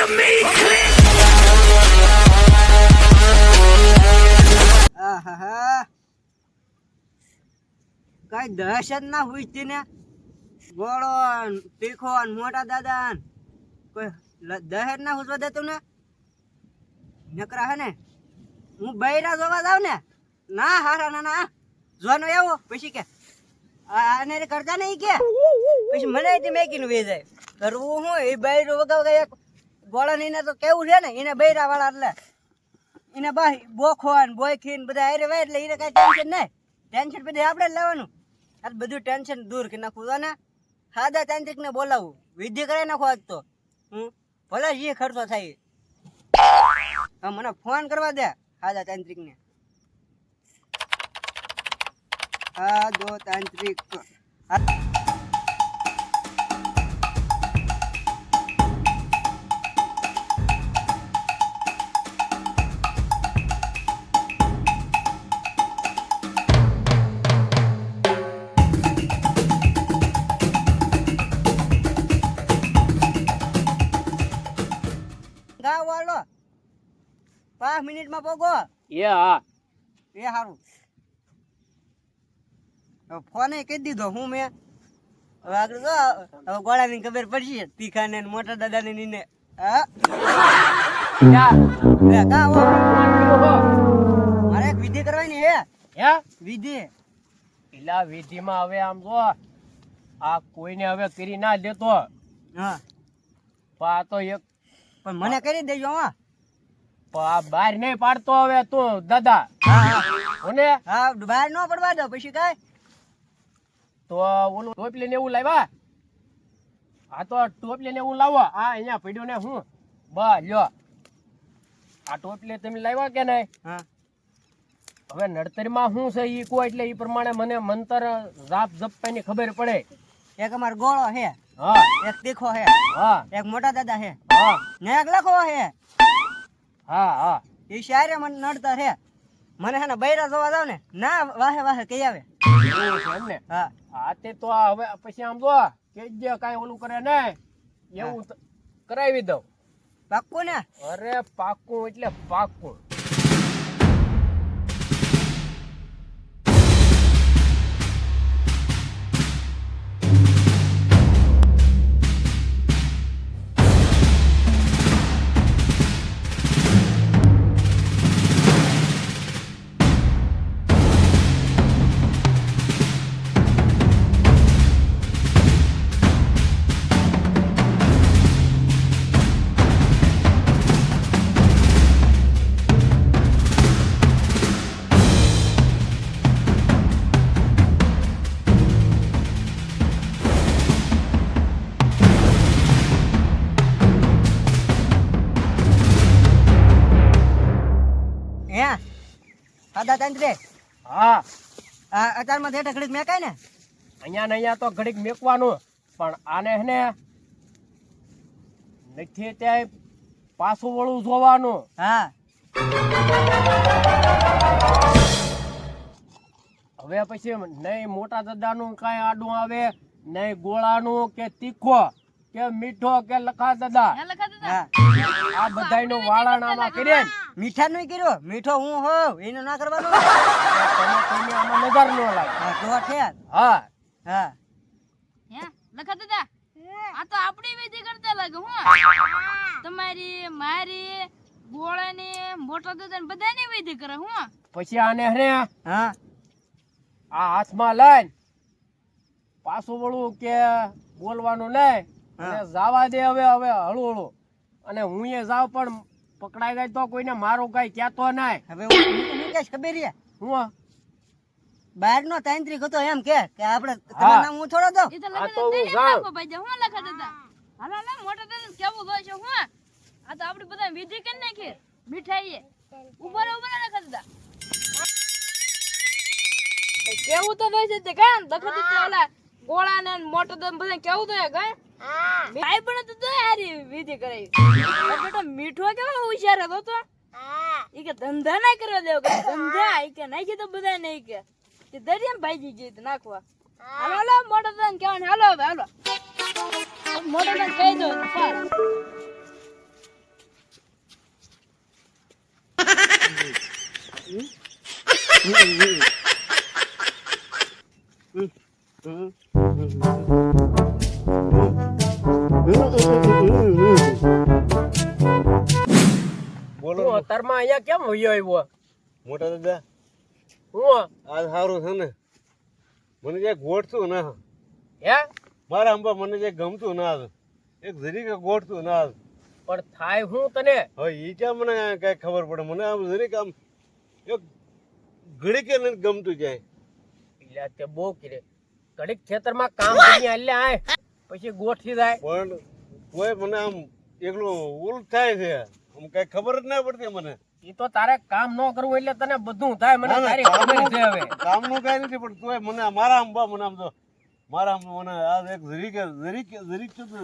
Yummy click. આહાહા કઈ દહેશત ના હુઈતી ને ગોળો ન તીખો ન મોટા દાદા ન કોઈ દહેર ના હુજવા દેતું ને નકરા હે ને હું બૈરા જોવા જાવ ને ના હારા ના ના જોવાનું એવું પછી કે આને રે કરતા નહીં કે પછી મને એથી મેકીને વે જાય કરવું હું એ બૈરું વગાવ એક ગોળા ને એને તો કેવું છે ને એને બૈરા વાળા એટલે એને ભાઈ બોખવાન બોયખીન બધા હારે વાય એટલે એને કઈ ટેન્શન નહીં ટેન્શન બધી આપણે જ લેવાનું આ બધું ટેન્શન દૂર કરી નાખવું ને સાદા તાંત્રિક ને બોલાવવું વિધિ કરાવી નાખો આજ તો ભલે જે ખર્ચો થાય હા મને ફોન કરવા દે સાદા તાંત્રિક ને હા જો તાંત્રિક ગાવ વાળો 5 મિનિટમાં પોગો હા એ સારું ફોને કહી દીધો હું મેં હવે આગળ જો હવે ગોળાની ખબર પડશે તીખાને ને મોટા દાદાને નીને હા મારે એક વિધિ કરવાની હે વિધિ પેલા વિધિમાં હવે આમ જો આ કોઈને હવે કરી ના દેતો હા પા તો એક પણ મને કરી દેજો હા પા બહાર નહીં પાડતો હવે તું દાદા હા કોને હા બહાર ન પડવા દો પછી કઈ તો ઓલું ટોપલી ને એવું લાવ્યા આ તો ટોપલી ને એવું લાવો આ અહીંયા પડ્યો ને હું બસ લ્યો આ ટોપલી તમે લાવ્યા કે નહીં હા હવે નડતરમાં શું છે ઈ કો એટલે ઈ પ્રમાણે મને મંતર જાપ જપવાની ખબર પડે એક અમાર ગોળો હે હા એક તીખો હે હા એક મોટા દાદા હે હા ને એક લખો હે હા હા એ શાયરે મને નડતા હે મને હે ને બૈરા જોવા જાવ ને ના વાહે વાહે કઈ આવે એવું છે એમ ને હા હા તે તો આ હવે પછી આમ જો કે જે કાંઈ ઓલું કરે ને એવું કરાવી દઉં પાક્કું ને અરે પાકું એટલે પાકું હે સાદા તાંત્રે હા આ અચારમાં ધેઠે ઘડીક મેકાય ને અહીંયા ને અહીંયા તો ઘડીક મેકવાનું પણ આને હે ને નથી ત્યાં પાછું વળું જોવાનું હા હવે પછી નહીં મોટા દાદાનું કાંઈ આડું આવે નહીં ગોળાનું કે તીખો કે મીઠો કે લખા દાદા હા આ બધાયનું વાળાણામાં કરીએ ને મીઠા નું કર્યો મીઠો હું હોવ એનો ના કરવાનો તમે કોઈને આમાં નજર ન લાગે હા તો છે હા હા હે લખા દાદા આ તો આપણી વિધિ કરતા લાગે હું તમારી મારી ગોળાની મોટા દાદા ને બધાની વિધિ કરે હું પછી આને હરે હા આ હાથમાં લઈને પાછું વળું કે બોલવાનું નહીં અને જવા દે હવે હવે હળું હળું અને હું એ જાવ પણ પકડાઈ જાય તો કોઈને મારું કઈ કહેતો નહીં હવે હું કહેશ ખબર છે હું બહાર નો તાંત્રિક હતો એમ કે આપણે તમારું નામ હું થોડો દઉં એ તો આ તો લખા હું દાદા જાઉં. નાખો ભાઈ હું લખા દાદા હાલો હાલો મોટા દાદા કેવું હોય છે હું આ તો આપણી બધા વિધિ કરી નાખી મીઠાઈ ઉભા લખા દાદા કેવું તો હોય છે તે કાન લખા દાદા ઓલા ગોળા ને મોટા દાદા બધા કેવું તો ગા ભાઈ પણ તો હારી વિધિ કરાવી બેટા મીઠો કેવો હોશિયાર હતો તો ઈ કે ધંધા ના કરવા દેવો કે ધંધા ઈ કે નાખી તો બધા નહીં કે દરિયામાં ભાજી ગઈ નાખવા હાલો હાલો મોટો દાન કેવાનું હાલો હવે હાલો મોટો દાન કહી દો બોલો હું અત્યારમાં અહીંયા કેમ વયો આવ્યો મોટા દાદા હું આ સારું છે ને મને જે ગોઠતું ના હે મારા અંબા મને જે ગમતું ના એક જરીક ગોઠતું ના પણ થાય હું તને હવે એ ક્યાં મને કઈ ખબર પડે મને આમ જરીક આમ એક ઘડીકે નથી ગમતું જાય એટલે તે બહુ કીધે ઘડીક ખેતરમાં કામ કરી આલ્યા આય પછી ગોઠી જાય પણ તોય મને આમ એકલું ઉલ થાય છે આમ કઈ ખબર જ ના પડતી મને ઈ તો તારે કામ ન કરવું એટલે તને બધું થાય મને તારી ખબર છે હવે કામનું કઈ નથી પણ તોય મને મારા અંબા મને આમ તો મારા મને આ એક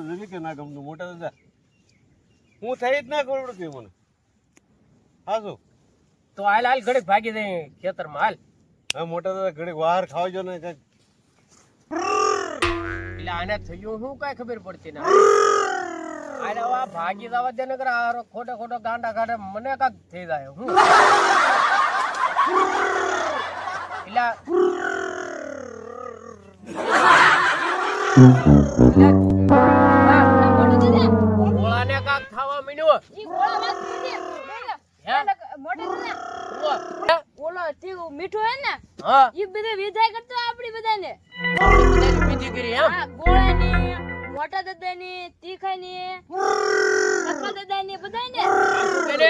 જરીકે ના ગમતું મોટા દાદા હું થઈ જ ના ખબર પડતી મને હા શું તો હાલ હાલ ઘડીક ભાગી દે ખેતરમાં હાલ હા મોટા દાદા ઘડીક બહાર ખાવા જો ને કઈક એટલે આને થયું શું કઈ ખબર પડતી ના આને આ ભાગી જવા દે નકર આ ખોટો ખોટો ગાંડા કાઢે મને કાક થઈ જાય હું ગોળાને કાક ખાવા મીડ્યો ઈ ગોળા વાત કરી મોટે દાદા ઓલો ઠીક મીઠું હે ને હા ઈ બધે વિધાય કરતો આપડી બધાને બધાની વિધિ કરી એમ હા ગોળાની મોટા દાદાની તીખાની કાકા દાદાની બધાને કેને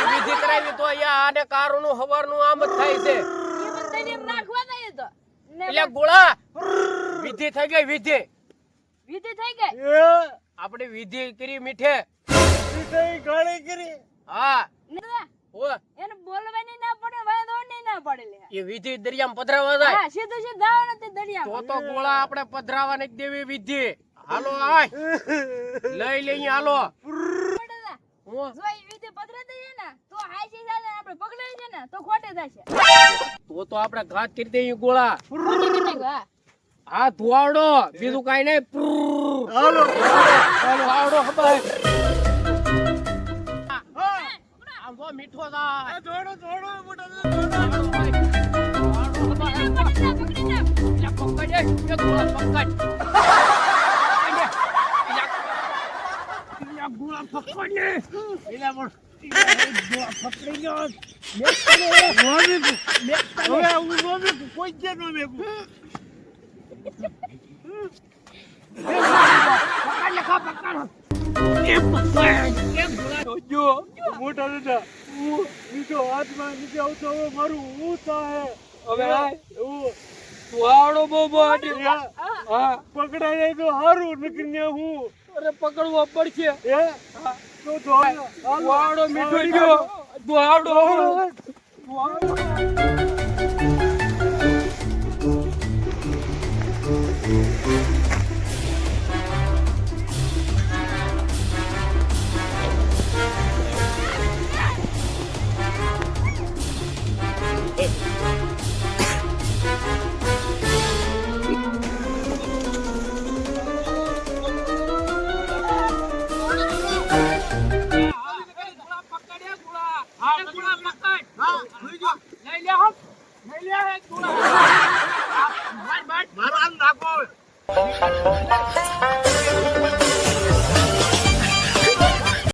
વિધિ કરાવી તો અહીંયા આને કારુનું હવારનું આમ જ થાય છે ઈ બધાને રાખવા દઈએ તો ને એટલે ગોળા વિધિ થઈ ગઈ વિધિ વિધિ થઈ ગઈ આપણે વિધિ કરી મીઠે ગાળી કરી હા ને દાદા ઓ એને બોલવાની ના પડે વાંધોની ના પડે લે એ વિધિ દરિયામાં પધરાવા જાય હા સીધું સીધું દાવાનો તે દરિયા તો ગોળા આપણે પધરાવા નથી દેવી વિધિ હાલો આય લઈ લઈ હાલો દાદા હું જો ઈ વિધિ પધરા દઈએ ને તો હાઈસી સાથે આપણે પકડાઈ છે ને તો ખોટે થશે તો આપણે ઘાત કરી દઈએ ગોળા ખોટે કરી નાખ્યો, હા આ ધુવાડો બીજું કઈ નહીં હાલો ધુવાડો ખબર આમ તો મીઠો થાય થોડો મોટા મોટા દાદા નીચો હાથમાં નીચે આવતો હવે મારું હું થાય હવે ધુવાડો બહુ હા પકડાઈ જાય તો સારું નકર હું અરે પકડવો પડશે હે તો ધુવાડો મીઠો ગયો ધુવાડો